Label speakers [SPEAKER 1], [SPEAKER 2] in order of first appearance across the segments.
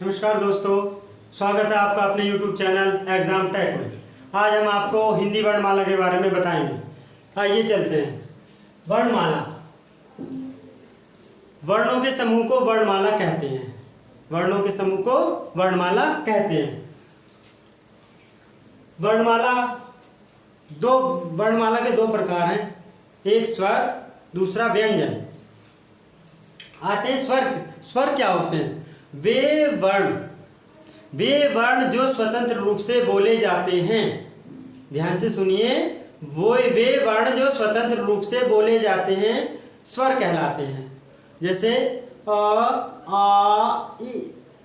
[SPEAKER 1] नमस्कार दोस्तों, स्वागत है आपका अपने YouTube चैनल एग्जाम टेक में। आज हम आपको हिंदी वर्णमाला के बारे में बताएंगे। आइए चलते हैं। वर्णमाला, वर्णों के समूह को वर्णमाला कहते हैं। वर्णों के समूह को वर्णमाला कहते हैं। वर्णमाला के दो प्रकार हैं, एक स्वर, दूसरा व्यंजन। आते हैं स्वर क्या होते हैं? वे वर्ण जो स्वतंत्र रूप से बोले जाते हैं। ध्यान से सुनिए, वे वर्ण जो स्वतंत्र रूप से बोले जाते हैं स्वर कहलाते हैं। जैसे अ, आ,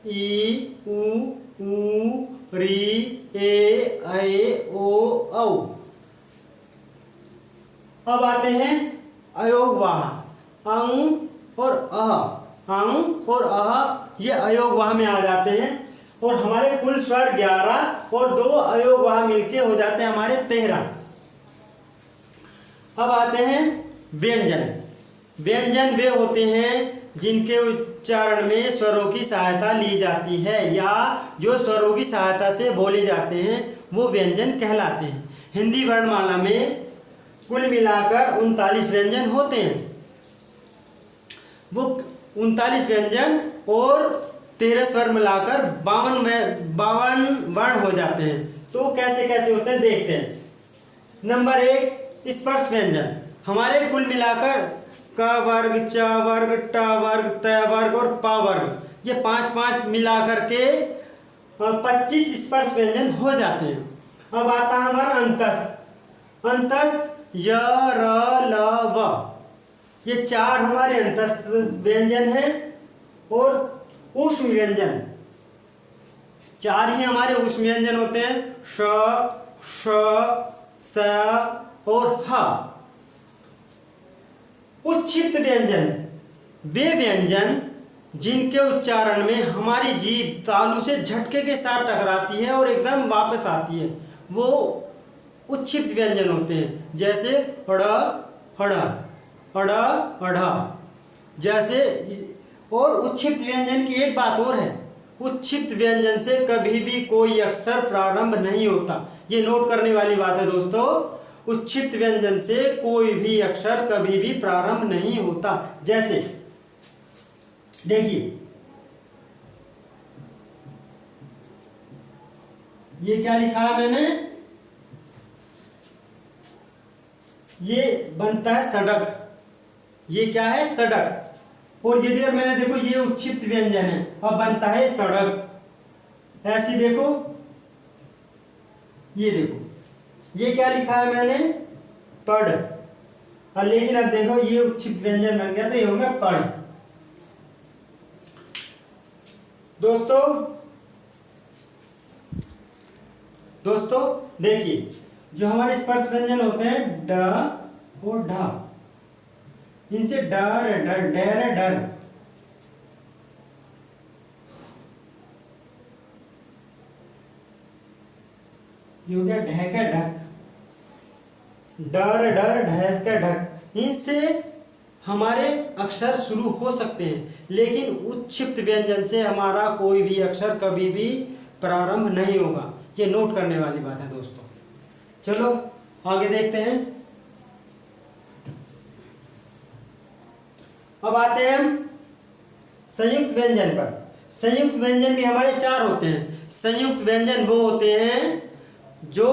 [SPEAKER 1] ई, ऊ, री, ए, ऐ, ओ, औ। अब आते हैं अयोगवाह, अंग और अह। अंग और अह ये अयोगवाह में आ जाते हैं और हमारे कुल स्वर 11 और 2 अयोगवाह मिलके हो जाते हैं हमारे 13। अब आते हैं व्यंजन। व्यंजन वे होते हैं जिनके उच्चारण में स्वरों की सहायता ली जाती है या जो स्वरों की सहायता से बोले जाते हैं वो व्यंजन कहलाते हैं। हिंदी वर्णमाला में कुल मिलाकर 39 व्यंजन होते हैं। वो 39 व्यंजन और 13 स्वर मिलाकर 52 वर्ण हो जाते हैं। तो कैसे कैसे होते हैं देखते हैं। नंबर 1, स्पर्श व्यंजन। हमारे कुल मिलाकर क वर्ग, च वर्ग, ट वर्ग, त वर्ग और प वर्ग, ये 5 मिलाकर के 25 स्पर्श व्यंजन हो जाते हैं। अब आता है हमारा अंतस्थ। अंतस्थ य, र, ल, व, ये 4 हमारे अंतस्थ व्यंजन हैं। और ऊष्म व्यंजन 4 ही हमारे ऊष्म व्यंजन होते हैं, श, स और ह। उच्छिष्ट व्यंजन वे व्यंजन जिनके उच्चारण में हमारी जीभ तालू से झटके के साथ टकराती है और एकदम वापस आती है, वो उच्छिष्ट व्यंजन होते हैं। जैसे अड़, हड़ा, अड़ा, अढ़ा जैसे। और उच्छिष्ट व्यंजन की एक बात और है, उच्छिष्ट व्यंजन से कभी भी कोई अक्षर प्रारंभ नहीं होता। ये नोट करने वाली बात है दोस्तों, उच्छिष्ट व्यंजन से कोई भी अक्षर कभी भी प्रारंभ नहीं होता। जैसे देखिए, ये क्या लिखा है मैंने, ये बनता है सड़क। ये क्या है? सड़क। और ये देर मैंने देखो ये उच्छिष्ट व्यंजन है, अब बनता है सड़क। ऐसी देखो, ये देखो ये क्या लिखा है मैंने, पढ़। और लेकिन अब देखो ये उच्छिष्ट व्यंजन बन गया तो ये हो गया पढ़। दोस्तों देखिए, जो हमारे स्पर्श व्यंजन होते हैं ड और ढ, इनसे डर, डर, डर, डर। ये हो गया ढह का ढक, डर, डर, ढह का ढक। इनसे हमारे अक्षर शुरू हो सकते हैं, लेकिन उच्छिष्ट व्यंजन से हमारा कोई भी अक्षर कभी भी प्रारंभ नहीं होगा। ये नोट करने वाली बात है दोस्तों। चलो आगे देखते हैं। अब आते हैं हम संयुक्त व्यंजन पर। संयुक्त व्यंजन भी हमारे 4 होते हैं। संयुक्त व्यंजन वो होते हैं जो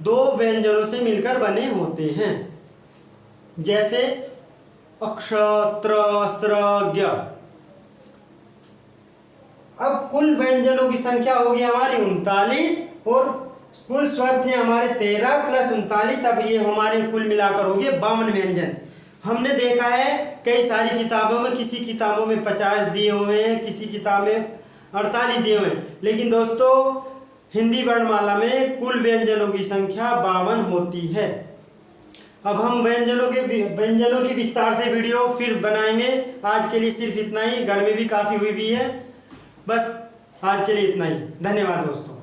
[SPEAKER 1] 2 व्यंजनों से मिलकर बने होते हैं। जैसे अक्ष, त्र, स्र, ज्ञ। अब कुल व्यंजनों की संख्या होगी हमारी 39 और कुल स्वर थे हमारे 13 प्लस 39। अब ये हमारे कुल मिलाकर हो गए 52 व्यंजन। हमने देखा है कई सारी किताबों में, किसी किताबों में 50 दिए हुए हैं, किसी किताब में 48 दिए हुए हैं, लेकिन दोस्तों हिंदी वर्णमाला में कुल व्यंजनों की संख्या 52 होती है। अब हम व्यंजनों की विस्तार से वीडियो फिर बनाएंगे। आज के लिए सिर्फ इतना ही, गर्मी भी काफ़ी हुई है। बस आज के लिए इतना ही। धन्यवाद दोस्तों।